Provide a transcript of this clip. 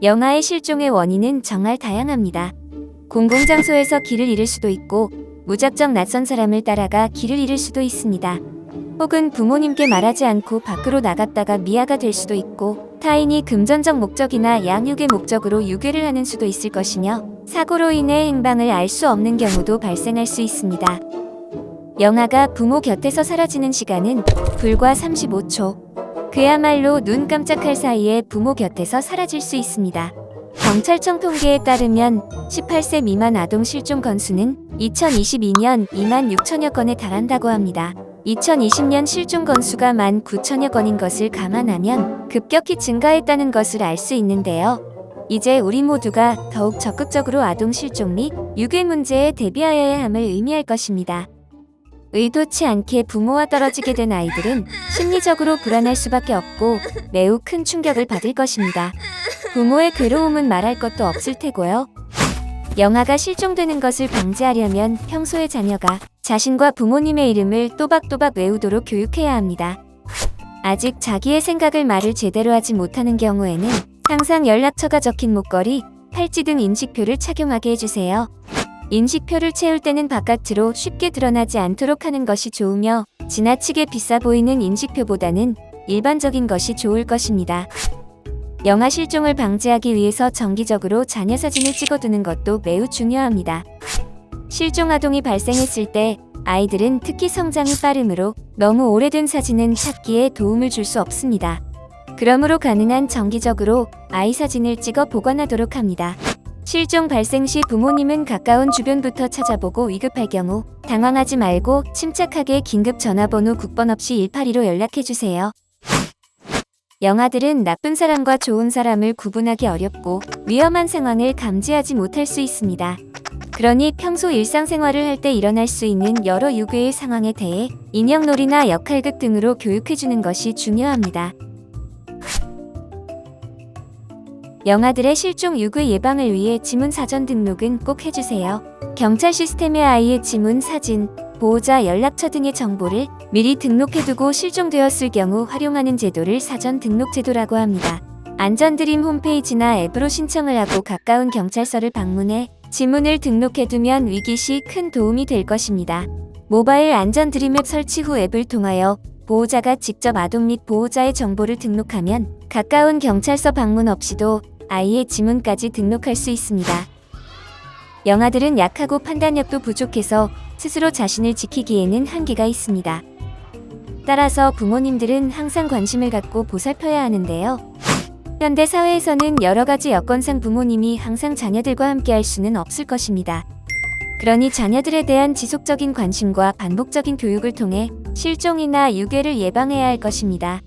영아의 실종의 원인은 정말 다양합니다. 공공장소에서 길을 잃을 수도 있고 무작정 낯선 사람을 따라가 길을 잃을 수도 있습니다. 혹은 부모님께 말하지 않고 밖으로 나갔다가 미아가 될 수도 있고 타인이 금전적 목적이나 양육의 목적으로 유괴를 하는 수도 있을 것이며 사고로 인해 행방을 알 수 없는 경우도 발생할 수 있습니다. 영아가 부모 곁에서 사라지는 시간은 불과 35초. 그야말로 눈 깜짝할 사이에 부모 곁에서 사라질 수 있습니다. 경찰청 통계에 따르면 18세 미만 아동 실종 건수는 2022년 2만 6천여 건에 달한다고 합니다. 2020년 실종 건수가 1만 9천여 건인 것을 감안하면 급격히 증가했다는 것을 알 수 있는데요. 이제 우리 모두가 더욱 적극적으로 아동 실종 및 유괴 문제에 대비하여야 함을 의미할 것입니다. 의도치 않게 부모와 떨어지게 된 아이들은 심리적으로 불안할 수밖에 없고 매우 큰 충격을 받을 것입니다. 부모의 괴로움은 말할 것도 없을 테고요. 영아가 실종되는 것을 방지하려면 평소에 자녀가 자신과 부모님의 이름을 또박또박 외우도록 교육해야 합니다. 아직 자기의 생각을 말을 제대로 하지 못하는 경우에는 항상 연락처가 적힌 목걸이, 팔찌 등 인식표를 착용하게 해주세요. 인식표를 채울 때는 바깥으로 쉽게 드러나지 않도록 하는 것이 좋으며 지나치게 비싸 보이는 인식표보다는 일반적인 것이 좋을 것입니다. 영아 실종을 방지하기 위해서 정기적으로 자녀 사진을 찍어두는 것도 매우 중요합니다. 실종 아동이 발생했을 때 아이들은 특히 성장이 빠르므로 너무 오래된 사진은 찾기에 도움을 줄 수 없습니다. 그러므로 가능한 정기적으로 아이 사진을 찍어 보관하도록 합니다. 실종 발생 시 부모님은 가까운 주변부터 찾아보고 위급할 경우 당황하지 말고 침착하게 긴급 전화번호 국번 없이 182로 연락해주세요. 영아들은 나쁜 사람과 좋은 사람을 구분하기 어렵고 위험한 상황을 감지하지 못할 수 있습니다. 그러니 평소 일상생활을 할 때 일어날 수 있는 여러 유괴의 상황에 대해 인형놀이나 역할극 등으로 교육해주는 것이 중요합니다. 영아들의 실종 유괴 예방을 위해 지문 사전 등록은 꼭 해주세요. 경찰 시스템에 아이의 지문, 사진, 보호자 연락처 등의 정보를 미리 등록해두고 실종되었을 경우 활용하는 제도를 사전 등록 제도라고 합니다. 안전드림 홈페이지나 앱으로 신청을 하고 가까운 경찰서를 방문해 지문을 등록해두면 위기 시 큰 도움이 될 것입니다. 모바일 안전드림 앱 설치 후 앱을 통하여 보호자가 직접 아동 및 보호자의 정보를 등록하면 가까운 경찰서 방문 없이도 아이의 지문까지 등록할 수 있습니다. 영아들은 약하고 판단력도 부족해서 스스로 자신을 지키기에는 한계가 있습니다. 따라서 부모님들은 항상 관심을 갖고 보살펴야 하는데요. 현대 사회에서는 여러 가지 여건상 부모님이 항상 자녀들과 함께 할 수는 없을 것입니다. 그러니 자녀들에 대한 지속적인 관심과 반복적인 교육을 통해 실종이나 유괴를 예방해야 할 것입니다.